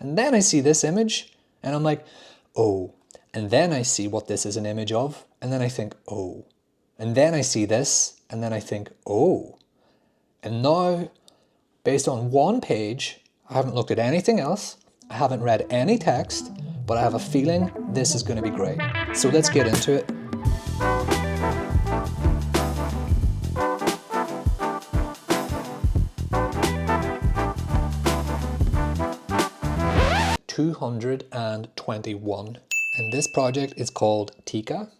And then I see this image and I'm like, oh. And then I see what this is an image of. And then I think, oh. And then I see this and then I think, oh. And now, based on one page, I haven't looked at anything else. I haven't read any text, but I have a feeling this is going to be great. So let's get into it. (221). And this project is called Tika.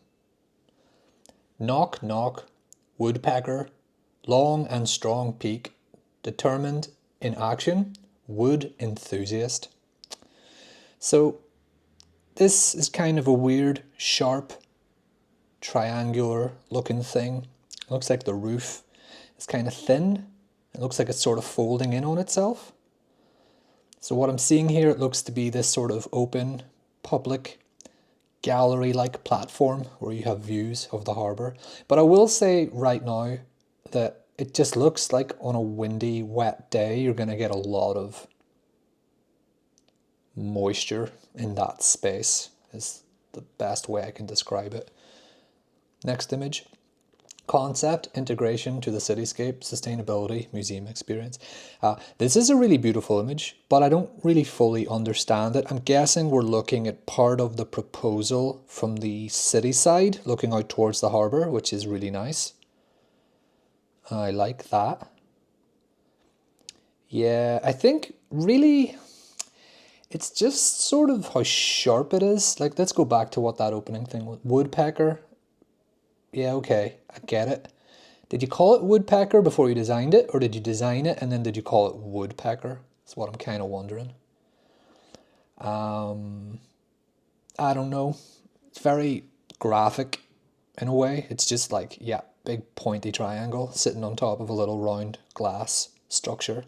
Knock, knock, woodpecker, long and strong peak, determined in action, wood enthusiast. So this is kind of a weird, sharp, triangular looking thing. It looks like the roof is kind of thin. It looks like it's sort of folding in on itself. So what I'm seeing here, it looks to be this sort of open, public, gallery-like platform where you have views of the harbour. But I will say right now that it just looks like on a windy, wet day, you're going to get a lot of moisture in that space, is the best way I can describe it. Next image. Concept, integration to the cityscape, sustainability, museum experience. This is a really beautiful image, but I don't really fully understand it. I'm guessing we're looking at part of the proposal from the city side, looking out towards the harbour, which is really nice. I like that. Yeah, I think really it's just sort of how sharp it is. Like, let's go back to what that opening thing was. Woodpecker. Yeah, okay, I get it. Did you call it woodpecker before you designed it, or did you design it and then did you call it woodpecker? That's what I'm kind of wondering. I don't know. It's very graphic in a way. It's just like, yeah, big pointy triangle sitting on top of a little round glass structure.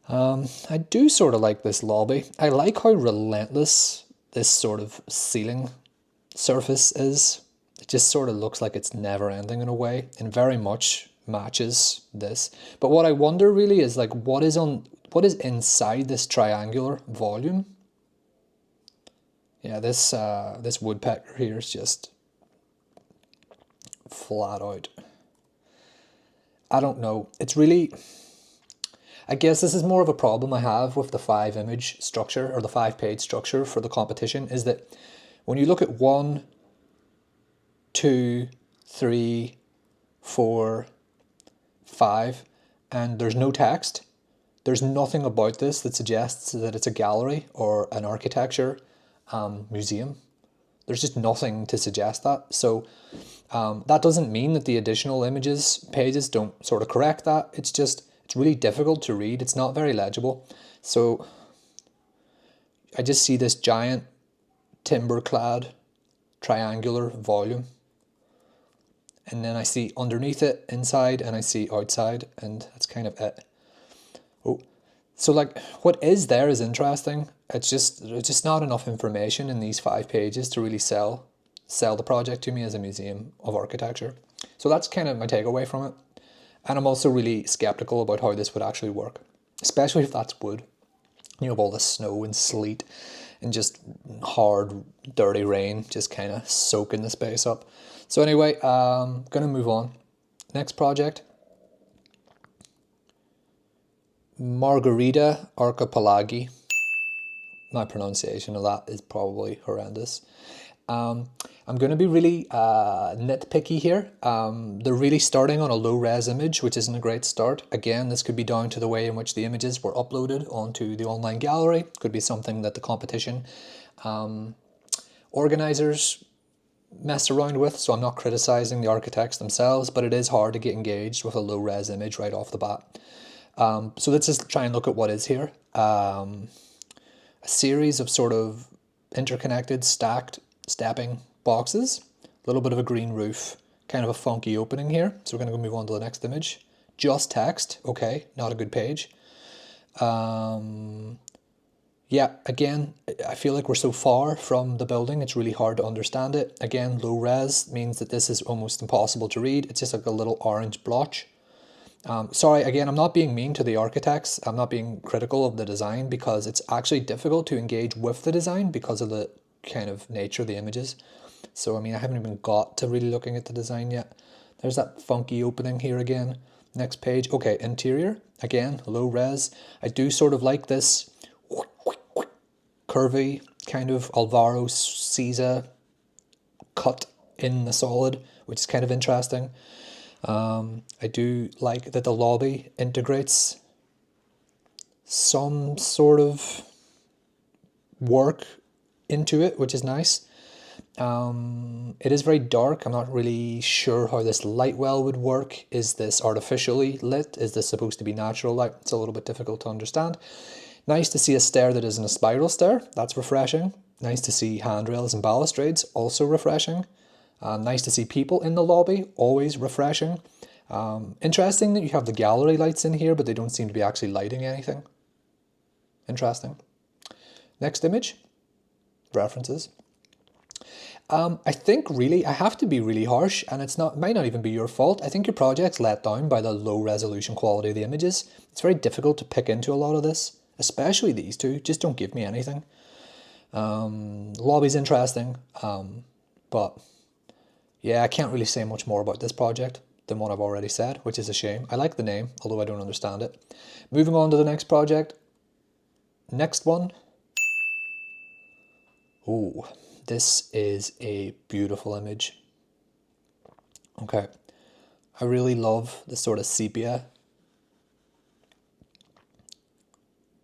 I do sort of like this lobby. I like how relentless this sort of ceiling surface is. It just sort of looks like it's never ending in a way, and very much matches this. But what I wonder really is like what is inside this triangular volume. Yeah, this woodpecker here is just flat out. I don't know. It's really, I guess this is more of a problem I have with the 5-image structure, or the 5-page structure for the competition, is that when you look at 1, 2, 3, 4, 5, and there's no text, there's nothing about this that suggests that it's a gallery or an architecture museum. There's just nothing to suggest that. So that doesn't mean that the additional pages don't sort of correct that. It's just, it's really difficult to read. It's not very legible. So I just see this giant timber-clad triangular volume. And then I see underneath it, inside, and I see outside, and that's kind of it. Oh, so like what is there is interesting. It's just not enough information in these 5 pages to really sell the project to me as a museum of architecture. So that's kind of my takeaway from it. And I'm also really skeptical about how this would actually work, especially if that's wood. You have all the snow and sleet and just hard, dirty rain just kind of soaking the space up. So anyway, I'm going to move on. Next project. Margarita Archipelagi. My pronunciation of that is probably horrendous. I'm going to be really nitpicky here. They're really starting on a low-res image, which isn't a great start. Again, this could be down to the way in which the images were uploaded onto the online gallery. Could be something that the competition organizers messed around with, so I'm not criticizing the architects themselves, but it is hard to get engaged with a low-res image right off the bat. So let's just try and look at what is here. A series of sort of interconnected, stacked, stepping boxes, a little bit of a green roof, kind of a funky opening here. So we're going to go move on to the next image. Just text, okay, not a good page. Yeah, again, I feel like we're so far from the building, it's really hard to understand it. Again, low res means that this is almost impossible to read. It's just like a little orange blotch. Sorry, again, I'm not being mean to the architects. I'm not being critical of the design because it's actually difficult to engage with the design because of the kind of nature of the images. So, I mean, I haven't even got to really looking at the design yet. There's that funky opening here again. Next page. Okay, interior. Again, low res. I do sort of like this curvy kind of Alvaro Siza cut in the solid, which is kind of interesting. I do like that the lobby integrates some sort of work into it, which is nice. It is very dark. I'm not really sure how this light well would work. Is this artificially lit? Is this supposed to be natural light? It's a little bit difficult to understand. Nice to see a stair that isn't a spiral stair. That's refreshing. Nice to see handrails and balustrades. Also refreshing. Nice to see people in the lobby. Always refreshing. Interesting that you have the gallery lights in here, but they don't seem to be actually lighting anything. Interesting. Next image. References. I think really, I have to be really harsh, and it might not even be your fault. I think your project's let down by the low resolution quality of the images. It's very difficult to pick into a lot of this, especially these two. Just don't give me anything. Lobby's interesting, but yeah, I can't really say much more about this project than what I've already said, which is a shame. I like the name, although I don't understand it. Moving on to the next project. Next one. Oh, this is a beautiful image. Okay, I really love the sort of sepia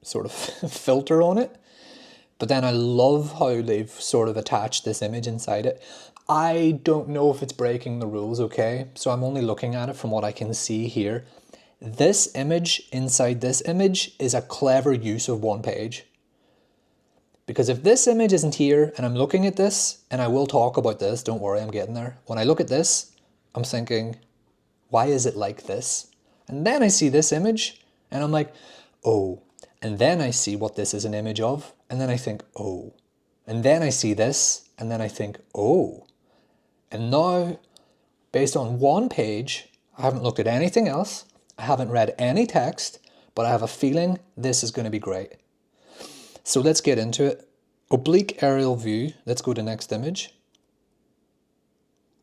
sort of filter on it. But then I love how they've sort of attached this image inside it. I don't know if it's breaking the rules, okay? So I'm only looking at it from what I can see here. This image inside this image is a clever use of one page. Because if this image isn't here and I'm looking at this, and I will talk about this, don't worry, I'm getting there. When I look at this, I'm thinking, why is it like this? And then I see this image and I'm like, oh. And then I see what this is an image of, and then I think, oh. And then I see this, and then I think, oh. And now, based on one page, I haven't looked at anything else, I haven't read any text, but I have a feeling this is going to be great. So let's get into it. Oblique aerial view. Let's go to next image.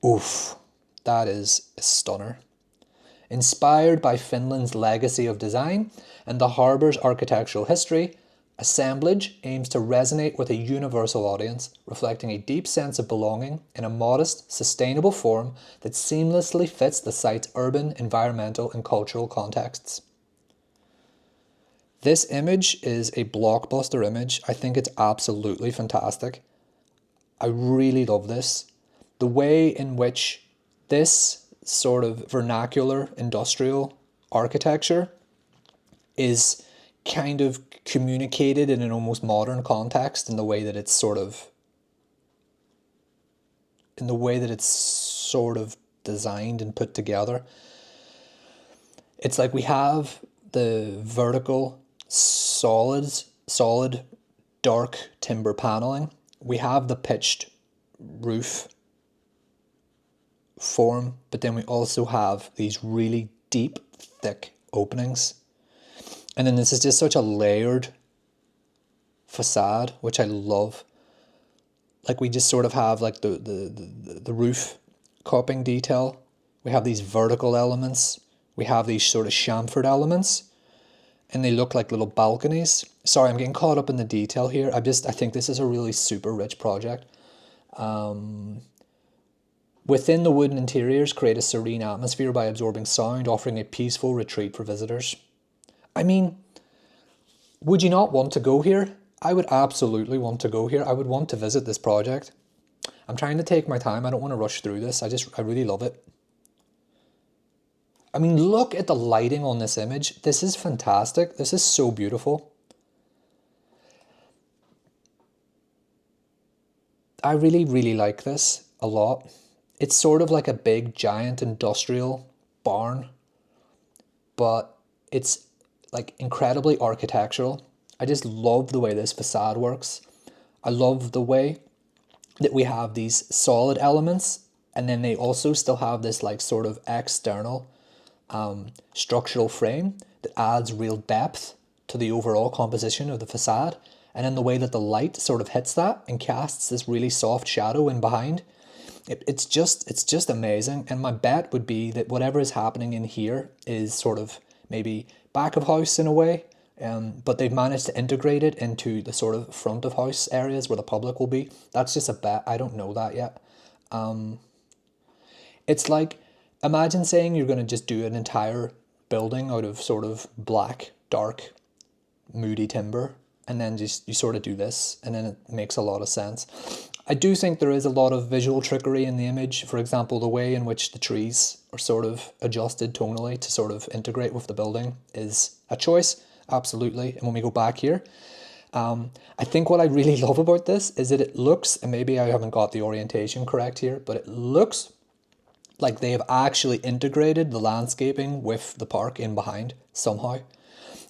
Oof, that is a stunner. Inspired by Finland's legacy of design and the harbour's architectural history, Assemblage aims to resonate with a universal audience, reflecting a deep sense of belonging in a modest, sustainable form that seamlessly fits the site's urban, environmental and cultural contexts. This image is a blockbuster image. I think it's absolutely fantastic. I really love this. The way in which this sort of vernacular industrial architecture is kind of communicated in an almost modern context in the way that it's sort of designed and put together. It's like we have the vertical solid dark timber paneling. We have the pitched roof form, but then we also have these really deep, thick openings. And then this is just such a layered facade, which I love. Like we just sort of have like the roof coping detail. We have these vertical elements. We have these sort of chamfered elements. And they look like little balconies. Sorry, I'm getting caught up in the detail here. I think this is a really super rich project. Within the wooden interiors, create a serene atmosphere by absorbing sound, offering a peaceful retreat for visitors. I mean, would you not want to go here? I would absolutely want to go here. I would want to visit this project. I'm trying to take my time. I don't want to rush through this. I really love it. I mean, look at the lighting on this image. This is fantastic. This is so beautiful. I really, really like this a lot. It's sort of like a big, giant industrial barn, but it's like incredibly architectural. I just love the way this facade works. I love the way that we have these solid elements, and then they also still have this like sort of external structural frame that adds real depth to the overall composition of the facade, and in the way that the light sort of hits that and casts this really soft shadow in behind. It's just amazing. And my bet would be that whatever is happening in here is sort of maybe back of house in a way, but they've managed to integrate it into the sort of front of house areas where the public will be. That's just a bet. I don't know that yet. It's like, imagine saying you're going to just do an entire building out of sort of black, dark, moody timber, and then just you sort of do this, and then it makes a lot of sense. I do think there is a lot of visual trickery in the image. For example, the way in which the trees are sort of adjusted tonally to sort of integrate with the building is a choice, absolutely. And when we go back here, I think what I really love about this is that it looks, and maybe I haven't got the orientation correct here, but it looks like they have actually integrated the landscaping with the park in behind somehow.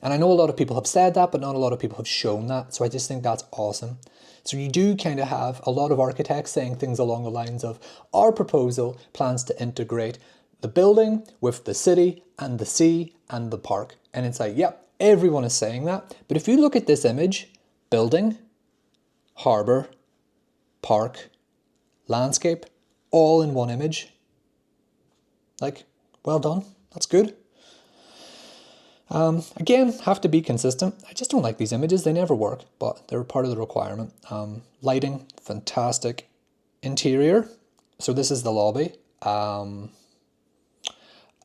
And I know a lot of people have said that, but not a lot of people have shown that. So I just think that's awesome. So you do kind of have a lot of architects saying things along the lines of, our proposal plans to integrate the building with the city and the sea and the park. And it's like, yep, everyone is saying that. But if you look at this image, building, harbour, park, landscape, all in one image. Like, well done. That's good. Again, have to be consistent. I just don't like these images. They never work, but they're part of the requirement. Lighting, fantastic. Interior. So this is the lobby. A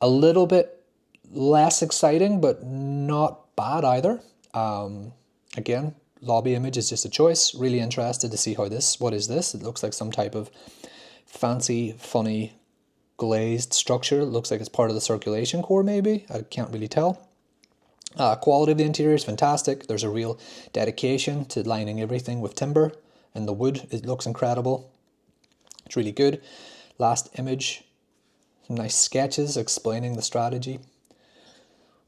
little bit less exciting, but not bad either. Again, lobby image is just a choice. Really interested to see how what is this? It looks like some type of fancy, funny, glazed structure. It looks like it's part of the circulation core maybe. I can't really tell. Quality of the interior is fantastic. There's a real dedication to lining everything with timber, and the wood, it looks incredible. It's really good. Last image, some nice sketches explaining the strategy.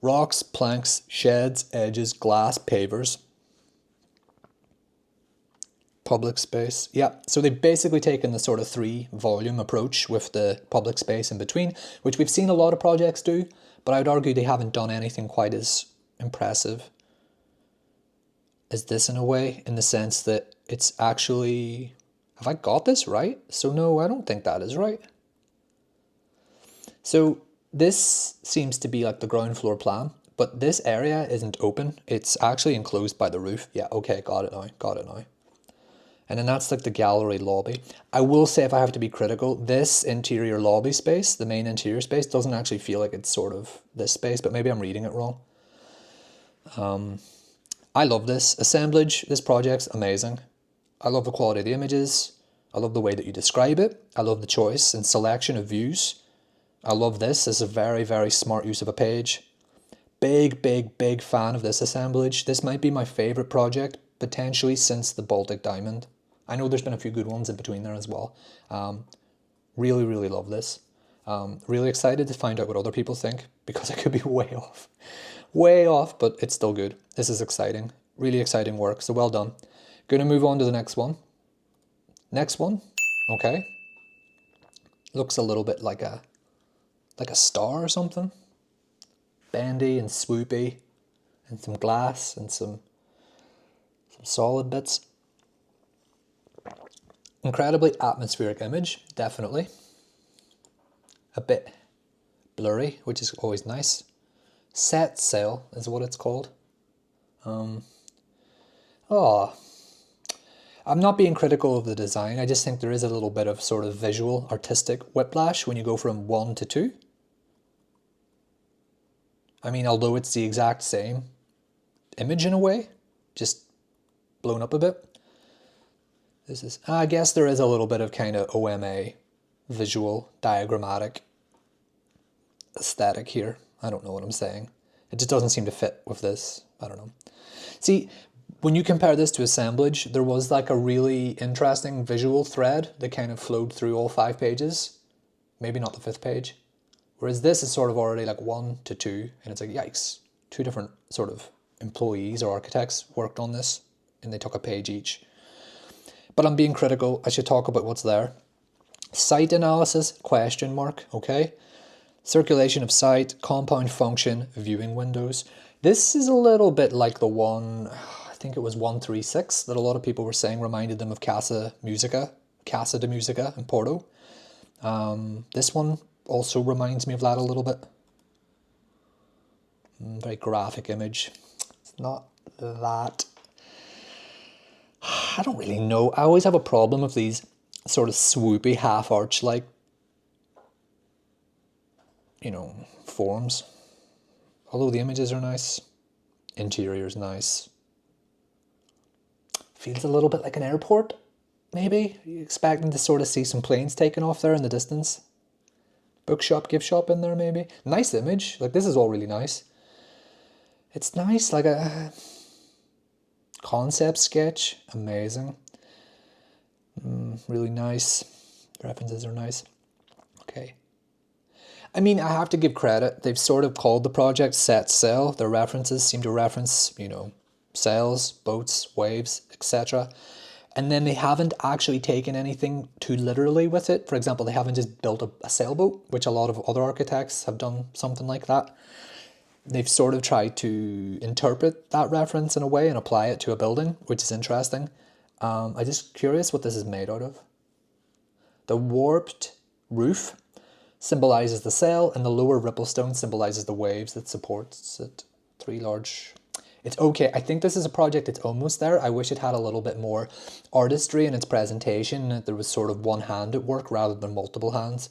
Rocks, planks, sheds, edges, glass, pavers. Public space. Yeah, so they've basically taken the sort of 3-volume approach with the public space in between, which we've seen a lot of projects do, but I would argue they haven't done anything quite as impressive as this in a way, in the sense that it's actually, have I got this right? So no, I don't think that is right. So this seems to be like the ground floor plan, but this area isn't open. It's actually enclosed by the roof. Yeah, okay, got it now. And then that's like the gallery lobby. I will say, if I have to be critical, this interior lobby space, the main interior space, doesn't actually feel like it's sort of this space, but maybe I'm reading it wrong. I love this assemblage. This project's amazing. I love the quality of the images. I love the way that you describe it. I love the choice and selection of views. I love this. This is a very, very smart use of a page. Big fan of this assemblage. This might be my favorite project, potentially since the Baltic Diamond. I know there's been a few good ones in between there as well. Really love this. Really excited to find out what other people think, because I could be way off. Way off, but it's still good. This is exciting. Really exciting work, so well done. Gonna move on to the next one. Next one, okay. Looks a little bit like a star or something. Bendy and swoopy, and some glass and some solid bits. Incredibly atmospheric image, definitely. A bit blurry, which is always nice. Set sail is what it's called. I'm not being critical of the design. I just think there is a little bit of sort of visual, artistic whiplash when you go from 1 to 2. I mean, although it's the exact same image in a way, just blown up a bit. This is, I guess there is a little bit of kind of OMA, visual, diagrammatic aesthetic here. I don't know what I'm saying. It just doesn't seem to fit with this. I don't know. See, when you compare this to assemblage, there was like a really interesting visual thread that kind of flowed through all 5 pages. Maybe not the 5th page. Whereas this is sort of already like 1 to 2, and it's like, yikes. 2 different sort of employees or architects worked on this, and they took a page each. But I'm being critical. I should talk about what's there. Site analysis, question mark, okay? Circulation of sight, compound function, viewing windows. This is a little bit like the one, I think it was 136, that a lot of people were saying reminded them of Casa de Musica in Porto. This one also reminds me of that a little bit. Very graphic image. It's not that. I don't really know. I always have a problem with these sort of swoopy half arch like, forms. Although the images are nice, interior is nice. Feels a little bit like an airport, maybe. You're expecting to sort of see some planes taking off there in the distance. Bookshop, gift shop in there maybe. Nice image. Like, this is all really nice. It's nice, like a concept sketch. Amazing. Really nice. References are nice. Okay. I mean, I have to give credit. They've sort of called the project Set Sail. Their references seem to reference, sails, boats, waves, etc. And then they haven't actually taken anything too literally with it. For example, they haven't just built a sailboat, which a lot of other architects have done something like that. They've sort of tried to interpret that reference in a way and apply it to a building, which is interesting. I'm just curious what this is made out of. The warped roof symbolizes the sail, and the lower ripple stone symbolizes the waves that supports it. 3 large. It's okay. I think this is a project that's almost there. I wish it had a little bit more artistry in its presentation, that there was sort of one hand at work rather than multiple hands.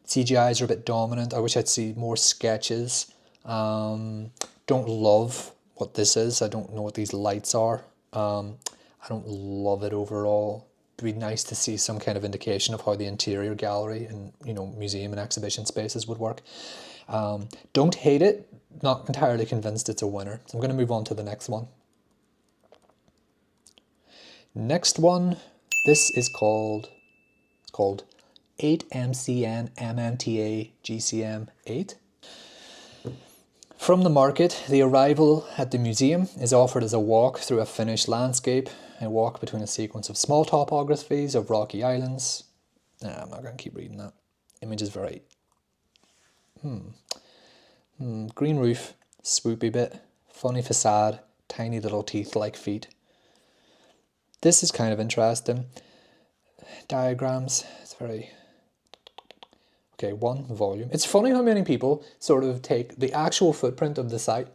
CGIs are a bit dominant. I wish I'd see more sketches. Don't love what this is. I don't know what these lights are. I don't love it overall. It'd be nice to see some kind of indication of how the interior gallery and museum and exhibition spaces would work. Don't hate it. Not entirely convinced it's a winner. So I'm going to move on to the next one. Next one. This is called 8MCN MMTA GCM 8. From the market, the arrival at the museum is offered as a walk through a finished landscape, a walk between a sequence of small topographies of rocky islands. I'm not going to keep reading that. Image is very... Green roof, swoopy bit, funny facade, tiny little teeth-like feet. This is kind of interesting. Diagrams, it's very... Okay, 1 volume. It's funny how many people sort of take the actual footprint of the site,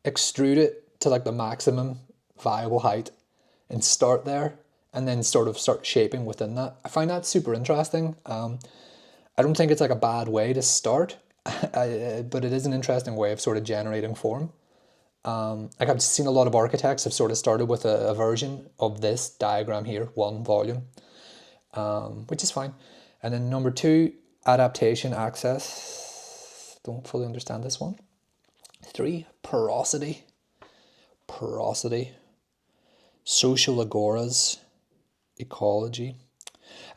extrude it to like the maximum viable height and start there, and then sort of start shaping within that. I find that super interesting. I don't think it's like a bad way to start, but it is an interesting way of sort of generating form. Like I've seen a lot of architects have sort of started with a version of this diagram here, 1 volume, which is fine. And then number 2, adaptation access. Don't fully understand this one. 3, porosity. Social agoras, ecology.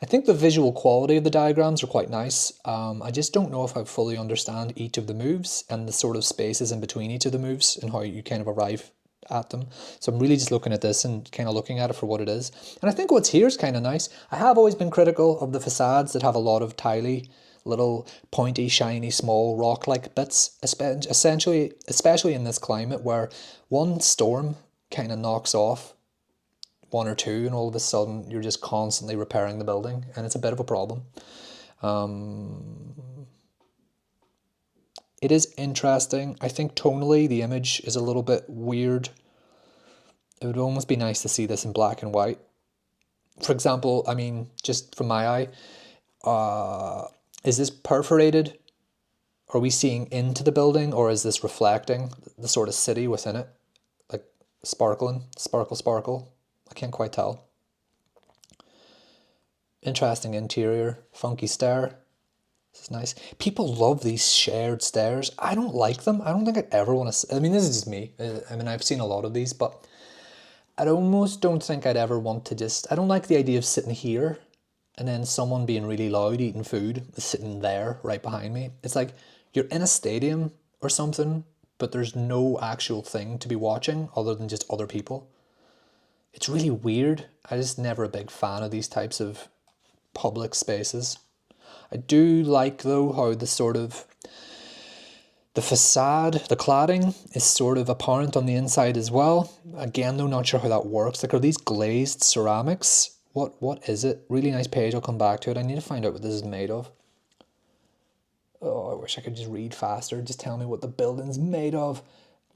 I think the visual quality of the diagrams are quite nice. I just don't know if I fully understand each of the moves and the sort of spaces in between each of the moves and how you kind of arrive at them. So I'm really just looking at this and kind of looking at it for what it is. And I think what's here is kind of nice. I have always been critical of the facades that have a lot of tiley, little pointy, shiny, small rock-like bits, essentially, especially in this climate where one storm kind of knocks off 1 or 2 and all of a sudden you're just constantly repairing the building, and it's a bit of a problem. It is interesting. I think tonally the image is a little bit weird. It would almost be nice to see this in black and white. For example, I mean, just from my eye, is this perforated? Are we seeing into the building, or is this reflecting the sort of city within it? Like sparkling, sparkle. I can't quite tell. Interesting interior, funky stair. This is nice. People love these shared stairs. I don't like them. I don't think I'd ever want to... I mean, this is just me. I mean, I've seen a lot of these, but I almost don't think I'd ever want to just... I don't like the idea of sitting here and then someone being really loud eating food is sitting there right behind me. It's like you're in a stadium or something, but there's no actual thing to be watching other than just other people. It's really weird. I just never a big fan of these types of public spaces. I do like though how the facade, the cladding is sort of apparent on the inside as well. Again, though, not sure how that works. Like, are these glazed ceramics? What is it? Really nice page. I'll come back to it. I need to find out what this is made of. Oh, I wish I could just read faster. Just tell me what the building's made of.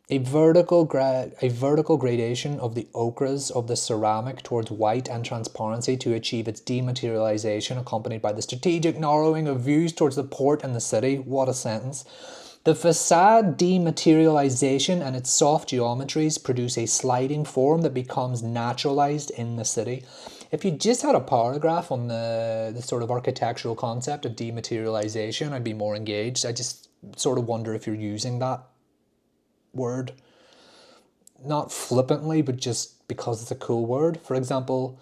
A vertical gradation of the ochres of the ceramic towards white and transparency to achieve its dematerialization, accompanied by the strategic narrowing of views towards the port and the city. What a sentence. The facade dematerialization and its soft geometries produce a sliding form that becomes naturalized in the city. If you just had a paragraph on the sort of architectural concept of dematerialization, I'd be more engaged. I just sort of wonder if you're using that word not flippantly, but just because it's a cool word. For example,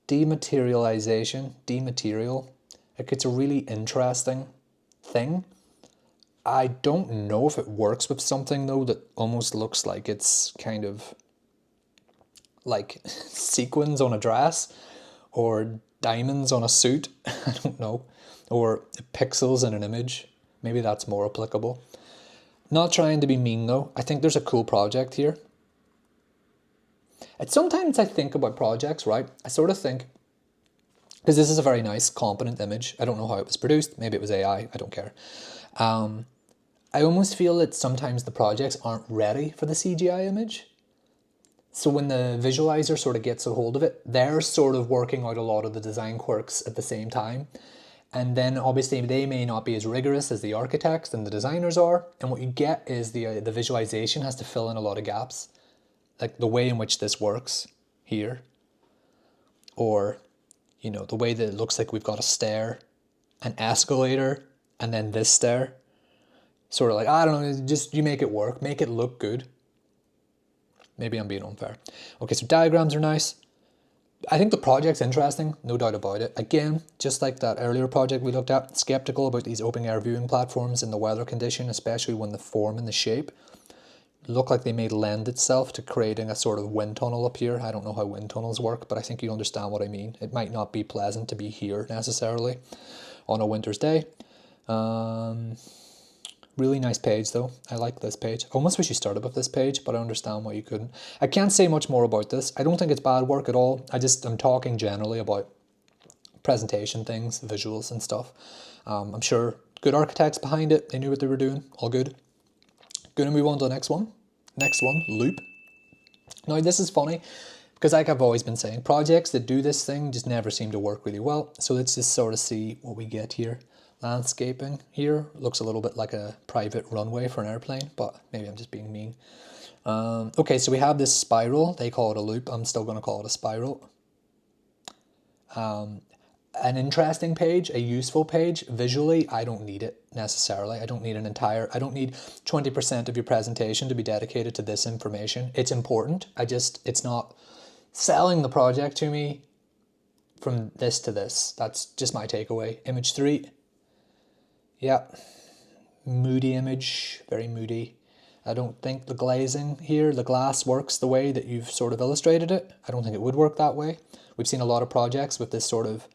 dematerialization, dematerial, like it's a really interesting thing. I don't know if it works with something though that almost looks like it's kind of like sequins on a dress or diamonds on a suit. I don't know. Or pixels in an image. Maybe that's more applicable. Not trying to be mean though. I think there's a cool project here. And sometimes I think about projects, right? I sort of think, because this is a very nice, competent image. I don't know how it was produced. Maybe it was AI. I don't care. I almost feel that sometimes the projects aren't ready for the CGI image. So when the visualizer sort of gets a hold of it, they're sort of working out a lot of the design quirks at the same time. And then obviously they may not be as rigorous as the architects and the designers are. And what you get is the visualization has to fill in a lot of gaps. Like the way in which this works here. Or, you know, the way that it looks like we've got a stair, an escalator, and then this stair. Sort of like, I don't know, just you make it work, make it look good. Maybe I'm being unfair. Okay, so diagrams are nice. I think the project's interesting, no doubt about it. Again, just like that earlier project we looked at, skeptical about these open air viewing platforms in the weather condition, especially when the form and the shape look like they may lend itself to creating a sort of wind tunnel up here. I don't know how wind tunnels work, but I think you understand what I mean. It might not be pleasant to be here necessarily on a winter's day. Really nice page though. I like this page. I almost wish you started with this page, but I understand why you couldn't. I can't say much more about this. I don't think it's bad work at all. I'm talking generally about presentation things, visuals and stuff. I'm sure good architects behind it. They knew what they were doing. All good. Gonna move on to the next one. Next one, loop. Now this is funny because like I've always been saying, projects that do this thing just never seem to work really well. So let's just sort of see what we get here. Landscaping here looks a little bit like a private runway for an airplane, but maybe I'm just being mean. Okay, so we have this spiral. They call it a loop. I'm still going to call it a spiral. An interesting page, a useful page. Visually, I don't need it necessarily. I don't need 20% of your presentation to be dedicated to this information. It's important. It's not selling the project to me from this to this. That's just my takeaway. Image 3. Yeah, moody image, very moody. I don't think the glazing here, the glass works the way that you've sort of illustrated it. I don't think it would work that way. We've seen a lot of projects with this sort of,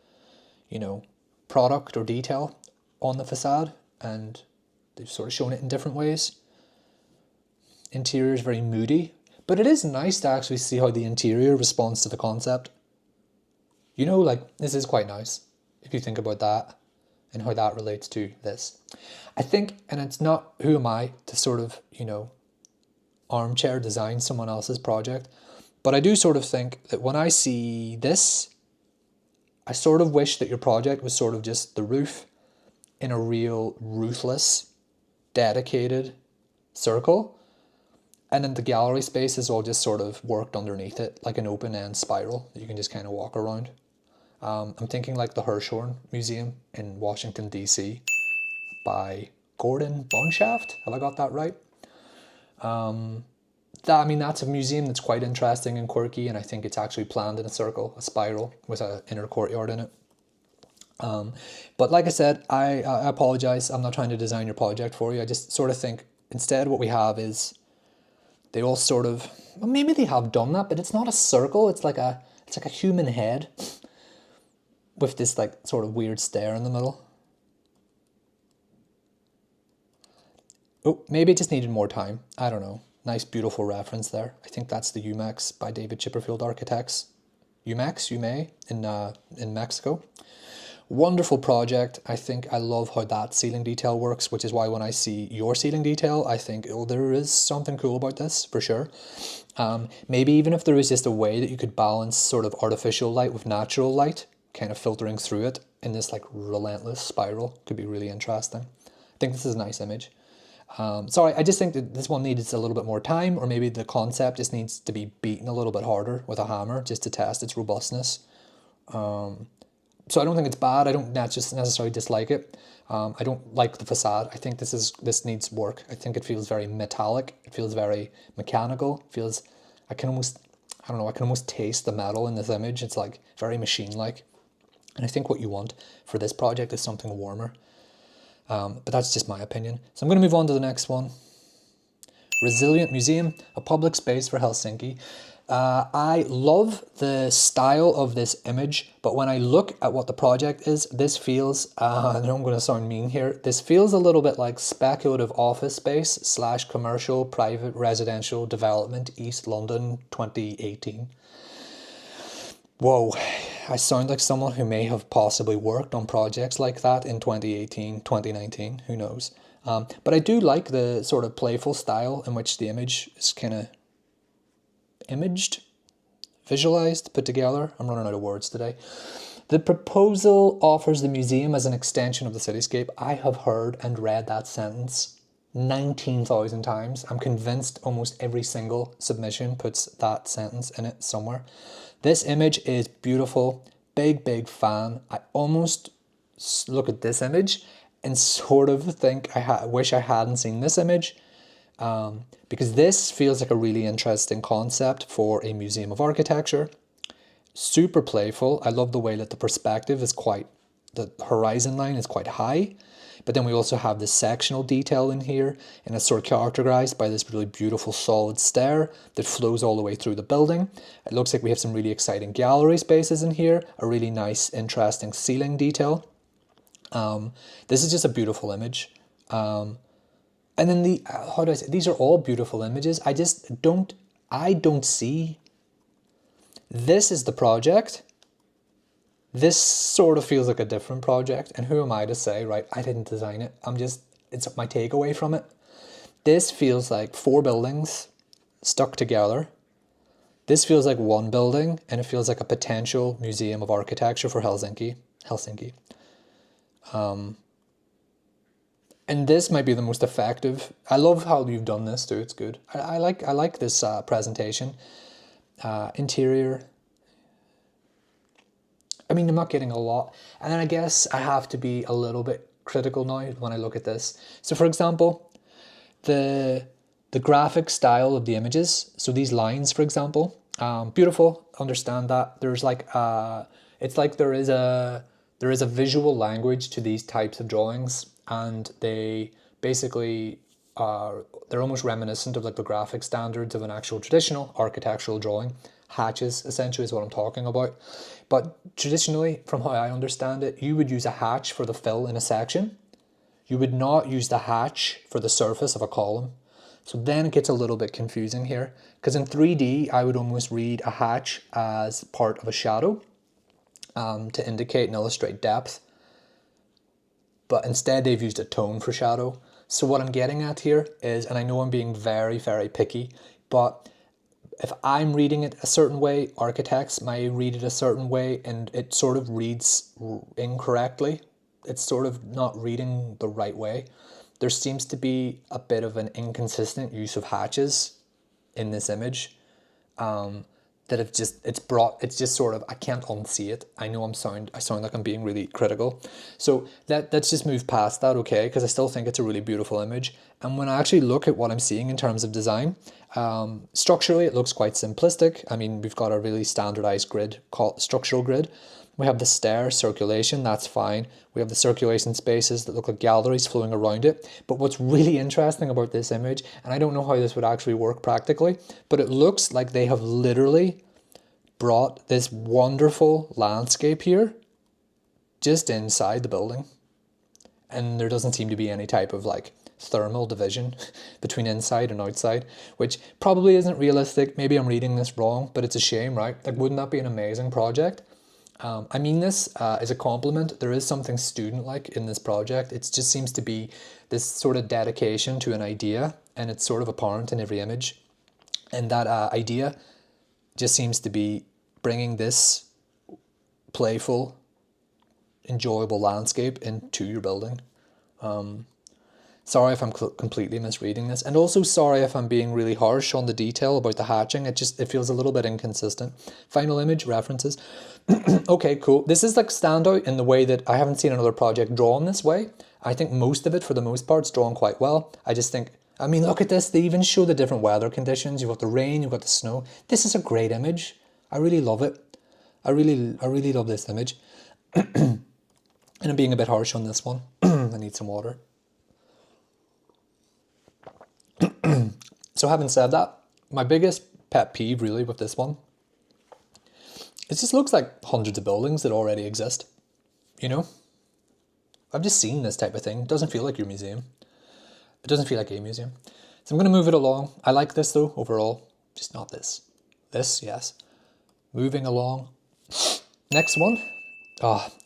you know, product or detail on the facade, and they've sort of shown it in different ways. Interior is very moody, but it is nice to actually see how the interior responds to the concept. You know, like, this is quite nice if you think about that. And how that relates to this. I think, and it's not, who am I to sort of, you know, armchair design someone else's project, but I do sort of think that when I see this, I sort of wish that your project was sort of just the roof in a real ruthless, dedicated circle, and then the gallery space is all just sort of worked underneath it, like an open-end spiral that you can just kind of walk around. I'm thinking like the Hirshhorn Museum in Washington, D.C. by Gordon Bunshaft. Have I got that right? That's a museum that's quite interesting and quirky, and I think it's actually planned in a circle, a spiral, with an inner courtyard in it. But like I said, I apologize. I'm not trying to design your project for you. I just sort of think instead what we have is they all sort of, well, maybe they have done that, but it's not a circle. It's like a human head with this like sort of weird stare in the middle. Oh, maybe it just needed more time. I don't know. Nice, beautiful reference there. I think that's the UMAX by David Chipperfield Architects. UMAX, in Mexico. Wonderful project. I think I love how that ceiling detail works, which is why when I see your ceiling detail, I think, oh, there is something cool about this, for sure. Maybe even if there was just a way that you could balance sort of artificial light with natural light, kind of filtering through it in this like relentless spiral, could be really interesting. I think this is a nice image. Sorry, I just think that this one needs a little bit more time, or maybe the concept just needs to be beaten a little bit harder with a hammer just to test its robustness. So I don't think it's bad. I don't just necessarily dislike it. I don't like the facade. I think this needs work. I think it feels very metallic. It feels very mechanical. It feels, I can almost taste the metal in this image. It's like very machine-like. And I think what you want for this project is something warmer. But that's just my opinion. So I'm going to move on to the next one. Resilient Museum, a public space for Helsinki. I love the style of this image, but when I look at what the project is, this feels, I know I'm going to sound mean here, this feels a little bit like speculative office space / commercial private residential development, East London 2018. Whoa, I sound like someone who may have possibly worked on projects like that in 2018, 2019, who knows. But I do like the sort of playful style in which the image is kind of imaged, visualized, put together. I'm running out of words today. The proposal offers the museum as an extension of the cityscape. I have heard and read that sentence 19,000 times. I'm convinced almost every single submission puts that sentence in it somewhere. This image is beautiful. Big fan. I almost look at this image and sort of think wish I hadn't seen this image. Because this feels like a really interesting concept for a museum of architecture. Super playful. I love the way that the perspective is the horizon line is quite high, but then we also have this sectional detail in here, and it's sort of characterized by this really beautiful solid stair that flows all the way through the building. It looks like we have some really exciting gallery spaces in here, a really nice, interesting ceiling detail. This is just a beautiful image. And then these are all beautiful images. I don't see, this is the project. This sort of feels like a different project. And who am I to say, right, I didn't design it. It's my takeaway from it. This feels like 4 buildings stuck together. This feels like one building, and it feels like a potential museum of architecture for Helsinki. And this might be the most effective. I love how you've done this too. It's good. I like this presentation. Interior. I mean, I'm not getting a lot. And then I guess I have to be a little bit critical now when I look at this. So for example, the graphic style of the images. So these lines, for example, beautiful. Understand that. There's like it's like there is a visual language to these types of drawings, and they basically they're almost reminiscent of like the graphic standards of an actual traditional architectural drawing. Hatches essentially is what I'm talking about. But traditionally, from how I understand it, you would use a hatch for the fill in a section. You would not use the hatch for the surface of a column. So then it gets a little bit confusing here, because in 3D, I would almost read a hatch as part of a shadow to indicate and illustrate depth. But instead they've used a tone for shadow. So what I'm getting at here is, and I know I'm being very, very picky, but if I'm reading it a certain way, architects might read it a certain way, and it sort of reads incorrectly. It's sort of not reading the right way. There seems to be a bit of an inconsistent use of hatches in this image. That it's just sort of, I can't unsee it. I know I sound like I'm being really critical. So let's just move past that, okay? Because I still think it's a really beautiful image. And when I actually look at what I'm seeing in terms of design, structurally it looks quite simplistic. I mean, we've got a really standardized grid, called structural grid. We have the stair circulation, that's fine. We have the circulation spaces that look like galleries flowing around it. But what's really interesting about this image, and I don't know how this would actually work practically, but it looks like they have literally brought this wonderful landscape here just inside the building. And there doesn't seem to be any type of like thermal division between inside and outside, which probably isn't realistic. Maybe I'm reading this wrong, but it's a shame, right? Like, wouldn't that be an amazing project? I mean this as a compliment. There is something student-like in this project. It just seems to be this sort of dedication to an idea, and it's sort of apparent in every image. And that idea just seems to be bringing this playful, enjoyable landscape into your building. Sorry if I'm completely misreading this, and also sorry if I'm being really harsh on the detail about the hatching. It feels a little bit inconsistent. Final image references. Okay, cool. This is like standout in the way that I haven't seen another project drawn this way. I think most of it, for the most part, is drawn quite well. I just think, I mean, look at this. They even show the different weather conditions. You've got the rain, you've got the snow. This is a great image. I really love it. I really love this image. And I'm being a bit harsh on this one. I need some water. So having said that, my biggest pet peeve really with this one, it just looks like hundreds of buildings that already exist, you know? I've just seen this type of thing. It doesn't feel like your museum. It doesn't feel like a museum. So I'm going to move it along. I like this though, overall. Just not this. This, yes. Moving along. Next one.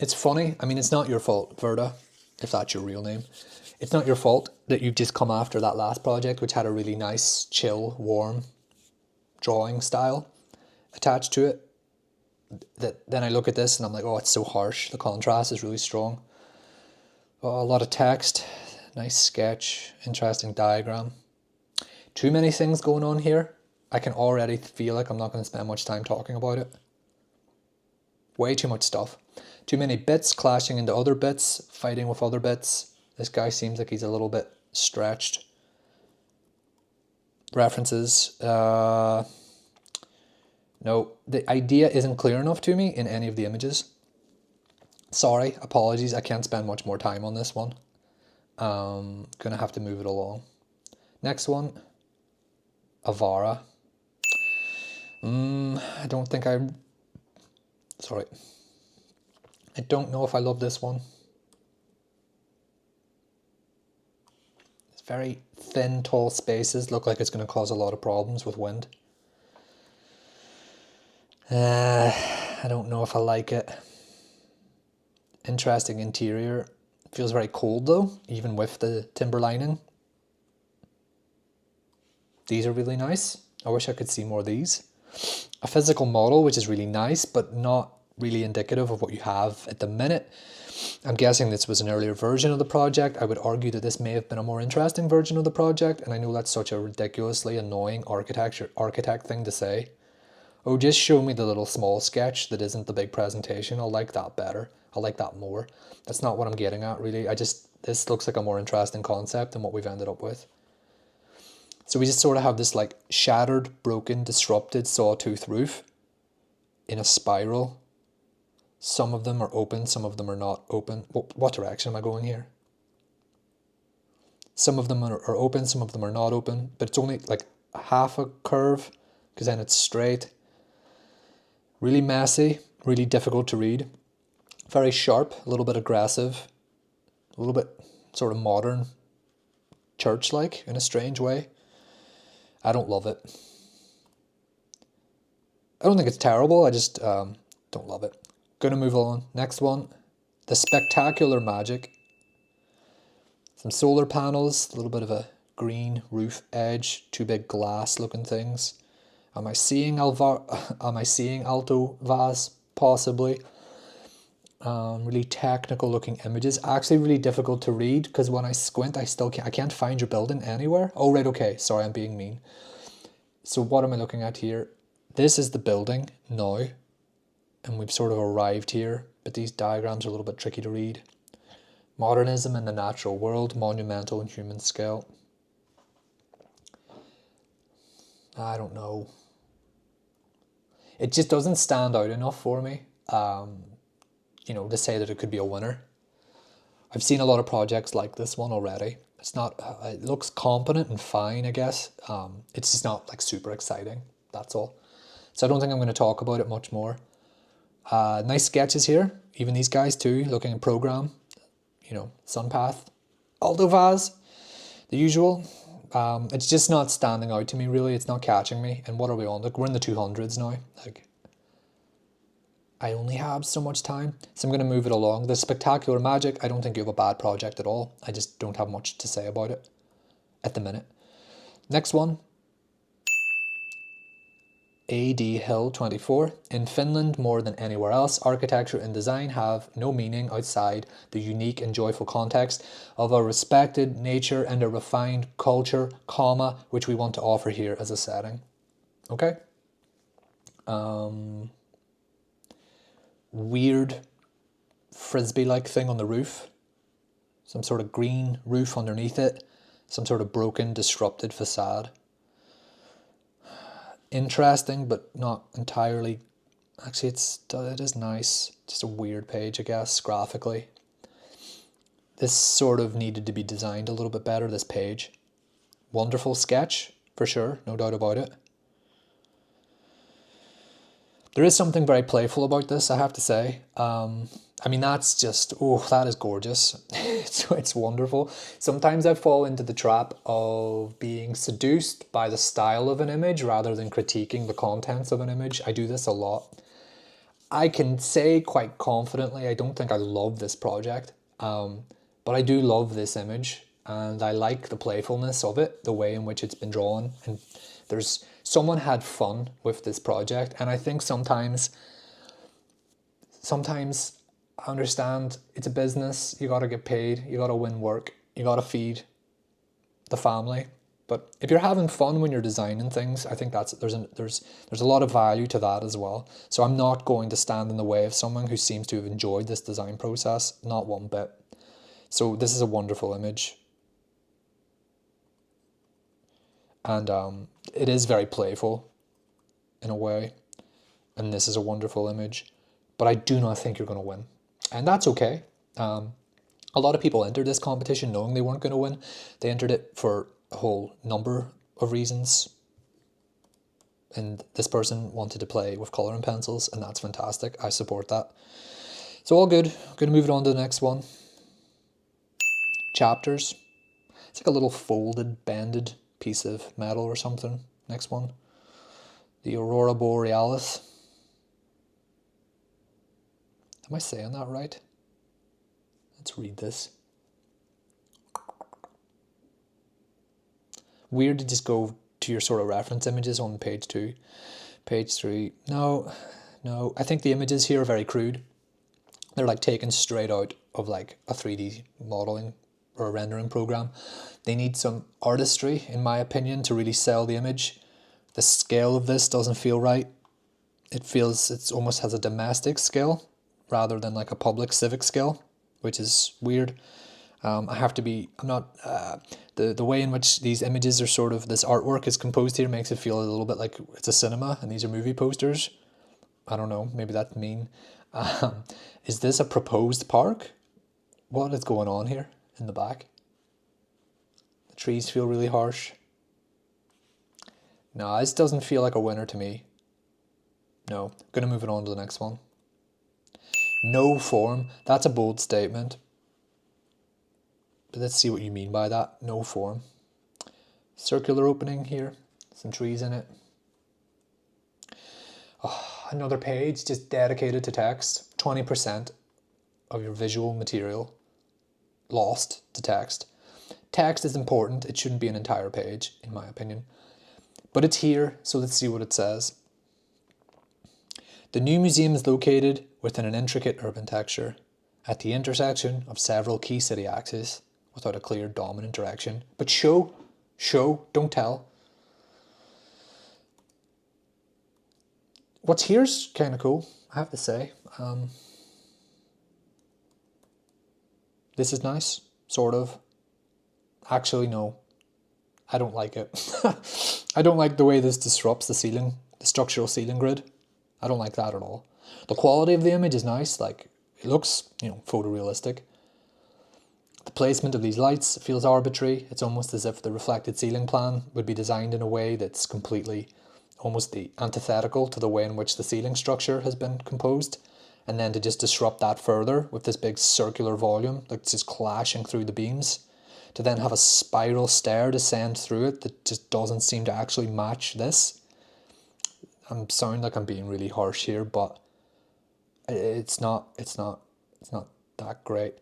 It's funny. I mean, it's not your fault, Verda, if that's your real name. It's not your fault that you've just come after that last project, which had a really nice, chill, warm drawing style attached to it. Then I look at this and I'm like, oh, it's so harsh. The contrast is really strong. Oh, a lot of text, nice sketch, interesting diagram. Too many things going on here. I can already feel like I'm not going to spend much time talking about it. Way too much stuff. Too many bits clashing into other bits, fighting with other bits. This guy seems like he's a little bit stretched. References. No, the idea isn't clear enough to me in any of the images. Sorry, apologies. I can't spend much more time on this one. Gonna have to move it along. Next one. Avara. I don't think sorry. I don't know if I love this one. It's very thin, tall spaces. Look like it's going to cause a lot of problems with wind. I don't know if I like it. Interesting interior. Feels very cold though, even with the timber lining. These are really nice. I wish I could see more of these. A physical model, which is really nice, but not really indicative of what you have at the minute. I'm guessing this was an earlier version of the project. I would argue that this may have been a more interesting version of the project, and I know that's such a ridiculously annoying architect thing to say. Oh, just show me the little small sketch that isn't the big presentation. I'll like that better. I'll like that more. That's not what I'm getting at, really. This looks like a more interesting concept than what we've ended up with. So we just sort of have this like shattered, broken, disrupted sawtooth roof in a spiral. Some of them are open, some of them are not open. What direction am I going here? Some of them are open, some of them are not open, but it's only like half a curve because then it's straight. Really messy, really difficult to read. Very sharp, a little bit aggressive, a little bit sort of modern, church-like in a strange way. I don't love it. I don't think it's terrible, I just don't love it. Gonna move on. Next one. The Spectacular Magic. Some solar panels, a little bit of a green roof edge, two big glass looking things. Am I seeing Alto Vase? Possibly. Really technical looking images. Actually really difficult to read because when I squint I can't find your building anywhere. Oh right, okay, sorry, I'm being mean. So what am I looking at here? This is the building now, and we've sort of arrived here, but these diagrams are a little bit tricky to read. Modernism in the natural world, monumental and human scale. I don't know. It just doesn't stand out enough for me, to say that it could be a winner. I've seen a lot of projects like this one already. It's not, it looks competent and fine, I guess. It's just not like super exciting, that's all. So I don't think I'm going to talk about it much more. Nice sketches here, even these guys too, looking at program, Sunpath, Alto Vase. The usual. It's just not standing out to me really. It's not catching me. And what are we on? Like we're in the 200s now. Like I only have so much time, so I'm going to move it along. The Spectacular Magic, I don't think you have a bad project at all. I just don't have much to say about it at the minute. Next one. A.D. Hill 24. In Finland, more than anywhere else, architecture and design have no meaning outside the unique and joyful context of a respected nature and a refined culture, comma, which we want to offer here as a setting. Okay? Weird frisbee-like thing on the roof. Some sort of green roof underneath it. Some sort of broken, disrupted facade. Interesting, but not entirely. Actually, it is nice. Just a weird page, I guess, graphically. This sort of needed to be designed a little bit better, this page. Wonderful sketch, for sure, no doubt about it. There is something very playful about this, I have to say. I mean, that's just, oh, that is gorgeous. It's wonderful. Sometimes I fall into the trap of being seduced by the style of an image rather than critiquing the contents of an image. I do this a lot. I can say quite confidently, I don't think I love this project, but I do love this image, and I like the playfulness of it, the way in which it's been drawn, and someone had fun with this project, and I think sometimes I understand it's a business, you gotta get paid, you gotta win work, you gotta feed the family. But if you're having fun when you're designing things, I think there's a lot of value to that as well. So I'm not going to stand in the way of someone who seems to have enjoyed this design process, not one bit. So this is a wonderful image. And it is very playful in a way. And this is a wonderful image. But I do not think you're going to win. And that's okay. A lot of people entered this competition knowing they weren't going to win. They entered it for a whole number of reasons. And this person wanted to play with colour and pencils, and that's fantastic. I support that. So all good. I'm going to move it on to the next one. Chapters. It's like a little folded, bended piece of metal or something. Next one. The Aurora Borealis. Am I saying that right? Let's read this. Weird to just go to your sort of reference images on page 2. Page 3. No. I think the images here are very crude. They're like taken straight out of like a 3D modeling or a rendering program. They need some artistry, in my opinion, to really sell the image. The scale of this doesn't feel right. It almost has a domestic scale rather than like a public civic scale, which is weird. The way in which these images are sort of, this artwork is composed here makes it feel a little bit like it's a cinema and these are movie posters. I don't know, maybe that's mean. Is this a proposed park? What is going on here in the back? The trees feel really harsh. No, this doesn't feel like a winner to me. No, I'm going to move it on to the next one. No form. That's a bold statement. But let's see what you mean by that. No form. Circular opening here. Some trees in it. Oh, another page just dedicated to text. 20% of your visual material lost to text. Text is important. It shouldn't be an entire page, in my opinion. But it's here, so let's see what it says. The new museum is located within an intricate urban texture at the intersection of several key city axes without a clear dominant direction. But show, don't tell. What's here's kind of cool, I have to say. This is nice, sort of. Actually, no. I don't like it. I don't like the way this disrupts the structural ceiling grid. I don't like that at all. The quality of the image is nice, like it looks, photorealistic. The placement of these lights feels arbitrary. It's almost as if the reflected ceiling plan would be designed in a way that's completely, almost the antithetical to the way in which the ceiling structure has been composed. And then to just disrupt that further with this big circular volume that's just clashing through the beams to then have a spiral stair descend through it that just doesn't seem to actually match this. I'm sounding like I'm being really harsh here, but it's not that great.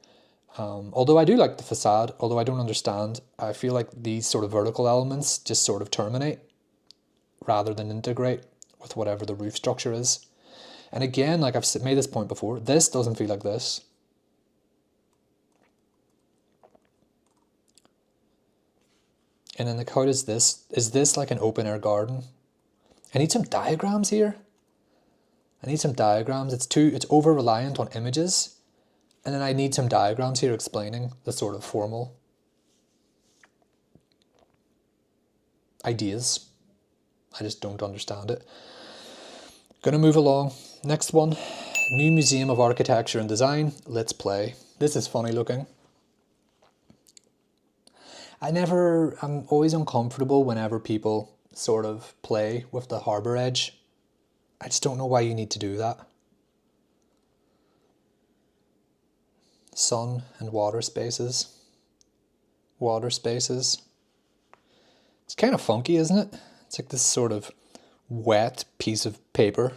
Although I do like the facade, although I don't understand, I feel like these sort of vertical elements just sort of terminate rather than integrate with whatever the roof structure is. And again, like I've made this point before, this doesn't feel like this. And then like, how does this, is this like an open air garden? I need some diagrams here. I need some diagrams. It's over reliant on images. And then I need some diagrams here explaining the sort of formal ideas. I just don't understand it. Gonna move along. Next one, New Museum of Architecture and Design. Let's play. This is funny looking. I'm always uncomfortable whenever people sort of play with the harbour edge. I just don't know why you need to do that. Sun and water spaces. Water spaces. It's kind of funky, isn't it? It's like this sort of wet piece of paper.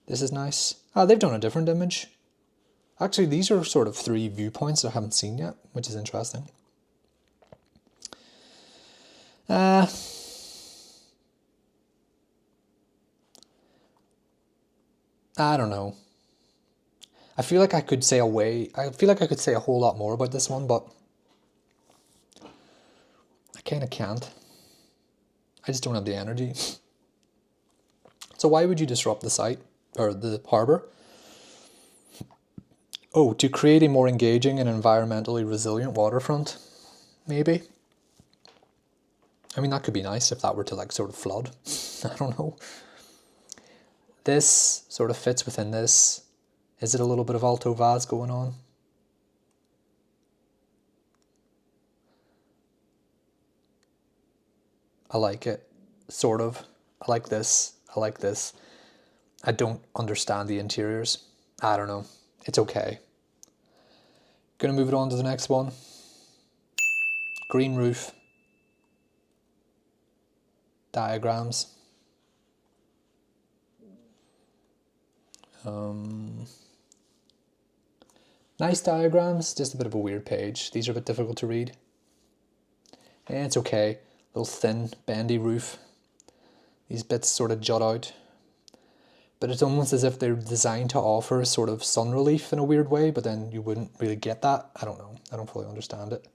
This is nice. Ah, they've done a different image. Actually, these are sort of 3 viewpoints I haven't seen yet, which is interesting. I don't know. I feel like I could say a whole lot more about this one, but I kind of can't. I just don't have the energy. So why would you disrupt the site or the harbour? Oh, to create a more engaging and environmentally resilient waterfront, maybe. I mean, that could be nice if that were to like sort of flood. I don't know. This sort of fits within this. Is it a little bit of Alto Vaz going on? I like it, sort of. I like this. I like this. I don't understand the interiors. I don't know. It's okay. Gonna move it on to the next one. Green roof. Diagrams. Nice diagrams, just a bit of a weird page. These are a bit difficult to read. And it's okay. Little thin, bendy roof. These bits sort of jut out. But it's almost as if they're designed to offer sort of sun relief in a weird way, but then you wouldn't really get that. I don't know. I don't fully understand it.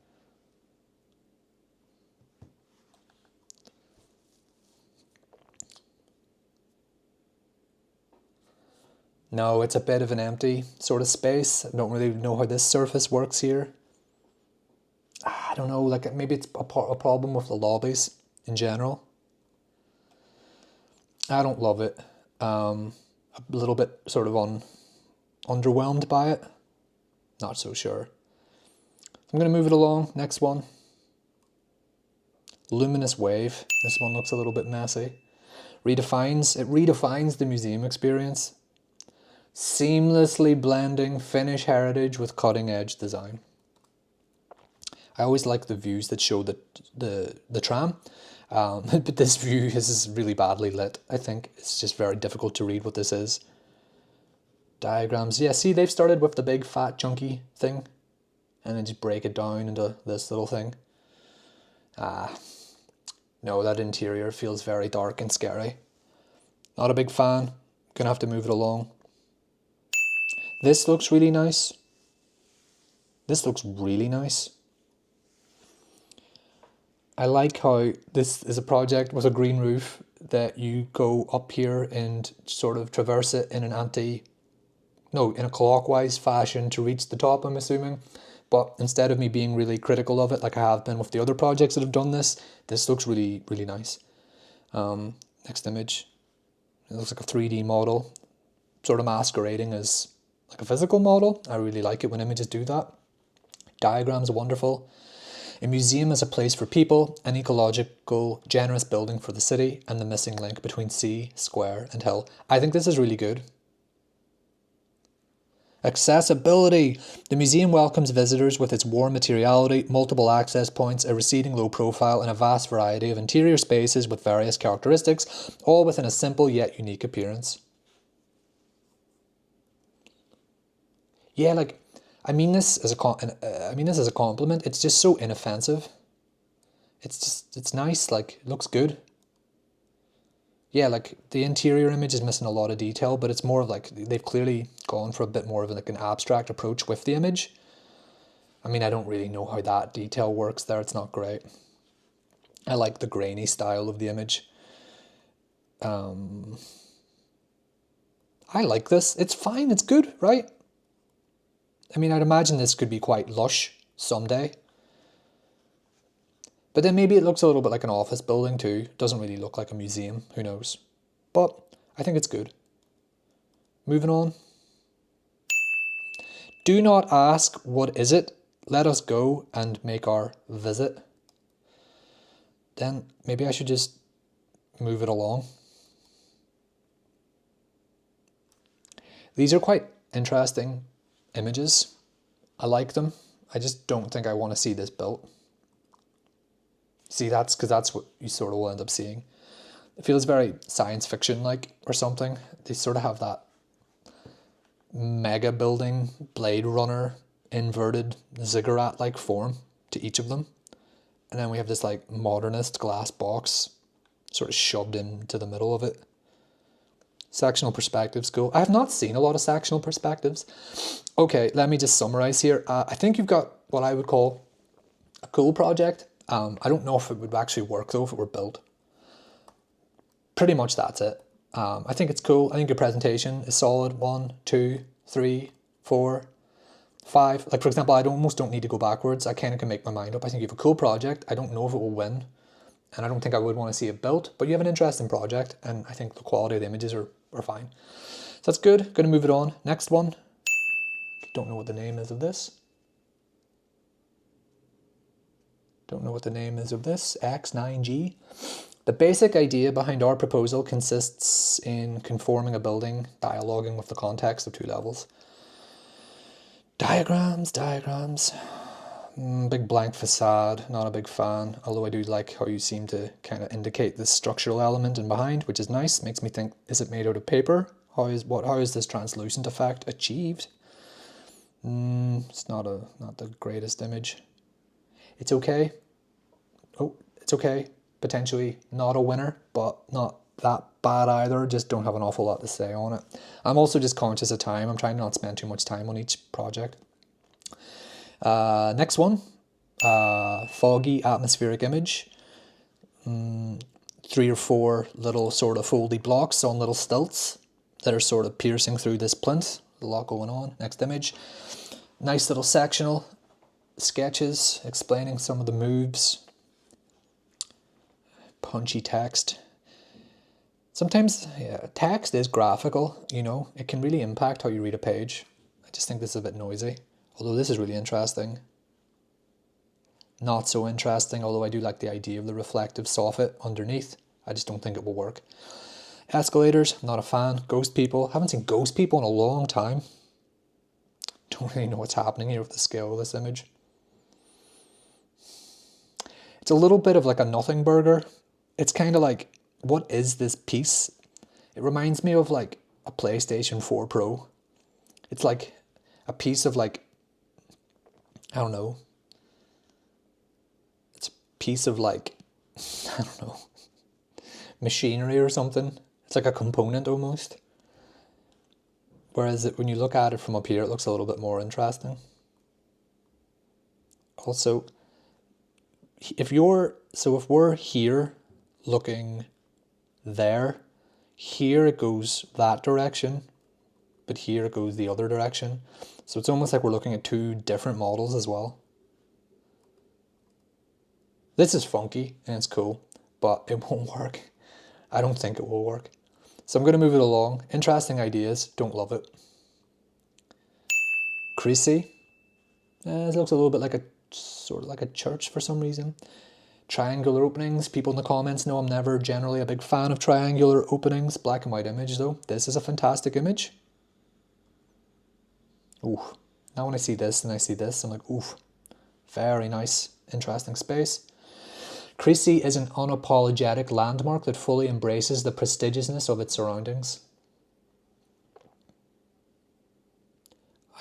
No, it's a bit of an empty sort of space. I don't really know how this surface works here. I don't know, like maybe it's a problem with the lobbies in general. I don't love it. A little bit sort of underwhelmed by it. Not so sure. I'm going to move it along. Next one. Luminous Wave. This one looks a little bit messy. It redefines the museum experience. Seamlessly blending Finnish heritage with cutting edge design. I always like the views that show the tram, but this view is really badly lit. I think it's just very difficult to read what this is. Diagrams, yeah, see they've started with the big fat chunky thing and then just break it down into this little thing. No, that interior feels very dark and scary. Not a big fan, gonna have to move it along. This looks really nice. This looks really nice. I like how this is a project with a green roof that you go up here and sort of traverse it in in a clockwise fashion to reach the top, I'm assuming. But instead of me being really critical of it, like I have been with the other projects that have done this looks really, really nice. Next image. It looks like a 3D model, sort of masquerading as like a physical model. I really like it when images do that. Diagrams are wonderful. A museum is a place for people, an ecological, generous building for the city, and the missing link between sea, square, and hill. I think this is really good. Accessibility. The museum welcomes visitors with its warm materiality, multiple access points, a receding low profile, and a vast variety of interior spaces with various characteristics, all within a simple yet unique appearance. Yeah, like, I mean this as a compliment. It's just so inoffensive. It's nice. Like, it looks good. Yeah, like the interior image is missing a lot of detail, but it's more of like they've clearly gone for a bit more of like an abstract approach with the image. I mean, I don't really know how that detail works there. It's not great. I like the grainy style of the image. I like this. It's fine. It's good, right? I mean, I'd imagine this could be quite lush someday. But then maybe it looks a little bit like an office building too. Doesn't really look like a museum. Who knows? But I think it's good. Moving on. Do not ask, what is it? Let us go and make our visit. Then maybe I should just move it along. These are quite interesting images. I like them. I just don't think I want to see this built. See, that's because that's what you sort of will end up seeing. It feels very science fiction like or something. They sort of have that mega building, Blade Runner, inverted ziggurat like form to each of them. And then we have this like modernist glass box sort of shoved into the middle of it. Sectional perspectives go. I have not seen a lot of sectional perspectives. Okay, let me just summarize here. I think you've got what I would call a cool project. I don't know if it would actually work though if it were built. Pretty much that's it. I think it's cool. I think your presentation is solid. 1, 2, 3, 4, 5. Like for example, I almost don't need to go backwards. I kind of can make my mind up. I think you have a cool project. I don't know if it will win, and I don't think I would want to see it built, but you have an interesting project, and I think the quality of the images are fine. So that's good. Going to move it on. Next one. Don't know what the name is of this. X9G. The basic idea behind our proposal consists in conforming a building, dialoguing with the context of 2 levels. Diagrams. Big blank facade, not a big fan, although I do like how you seem to kind of indicate this structural element in behind, which is nice. Makes me think, is it made out of paper? How is this translucent effect achieved? It's not the greatest image. It's okay. Oh, it's okay. Potentially not a winner, but not that bad either. Just don't have an awful lot to say on it. I'm also just conscious of time. I'm trying to not spend too much time on each project. Next one. Foggy atmospheric image. 3 or 4 little sort of foldy blocks on little stilts that are sort of piercing through this plinth. A lot going on. Next image. Nice little sectional sketches explaining some of the moves. Punchy text. Sometimes text is graphical, you know. It can really impact how you read a page. I just think this is a bit noisy. Although this is really interesting. Not so interesting, although I do like the idea of the reflective soffit underneath. I just don't think it will work. Escalators, not a fan. Ghost people. Haven't seen ghost people in a long time. Don't really know what's happening here with the scale of this image. It's a little bit of like a nothing burger. It's kind of like, what is this piece? It reminds me of like a PlayStation 4 Pro. It's like a piece of like, I don't know. It's a piece of like, I don't know, machinery or something. It's like a component almost. Whereas when you look at it from up here, it looks a little bit more interesting. Also, if we're here looking there, here it goes that direction, but here it goes the other direction. So it's almost like we're looking at 2 different models as well. This is funky and it's cool, but it won't work. I don't think it will work. So I'm going to move it along. Interesting ideas, don't love it. Creasy. It looks a little bit like sort of like a church for some reason. Triangular openings. People in the comments know I'm never generally a big fan of triangular openings. Black and white image though. This is a fantastic image. Ooh, now when I see this and I see this, I'm like, oof, very nice, interesting space. Creasy is an unapologetic landmark that fully embraces the prestigiousness of its surroundings.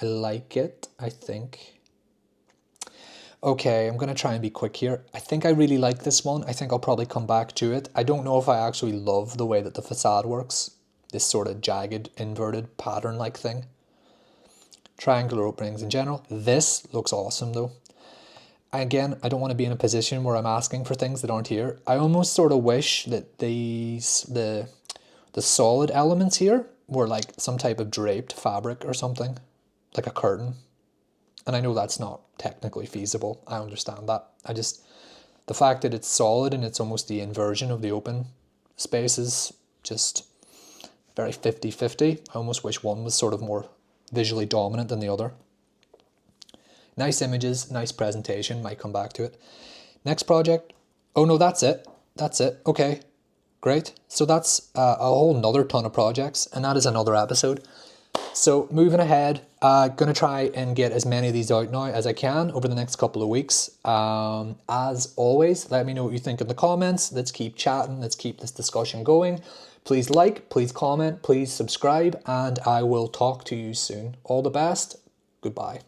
I like it, I think. Okay, I'm going to try and be quick here. I think I really like this one. I think I'll probably come back to it. I don't know if I actually love the way that the facade works. This sort of jagged, inverted pattern-like thing. Triangular openings in general. This looks awesome though. Again, I don't want to be in a position where I'm asking for things that aren't here. I almost sort of wish that the solid elements here were like some type of draped fabric or something, like a curtain. And I know that's not technically feasible. I understand that. The fact that it's solid and it's almost the inversion of the open space is just very 50-50. I almost wish one was sort of more visually dominant than the other. Nice images, nice presentation, might come back to it. Next project. Oh no, that's it. That's it. Okay, great. So that's a whole nother ton of projects, and that is another episode. So moving ahead, gonna try and get as many of these out now as I can over the next couple of weeks. As always, let me know what you think in the comments. Let's keep chatting. Let's keep this discussion going. Please like, please comment, please subscribe, and I will talk to you soon. All the best. Goodbye.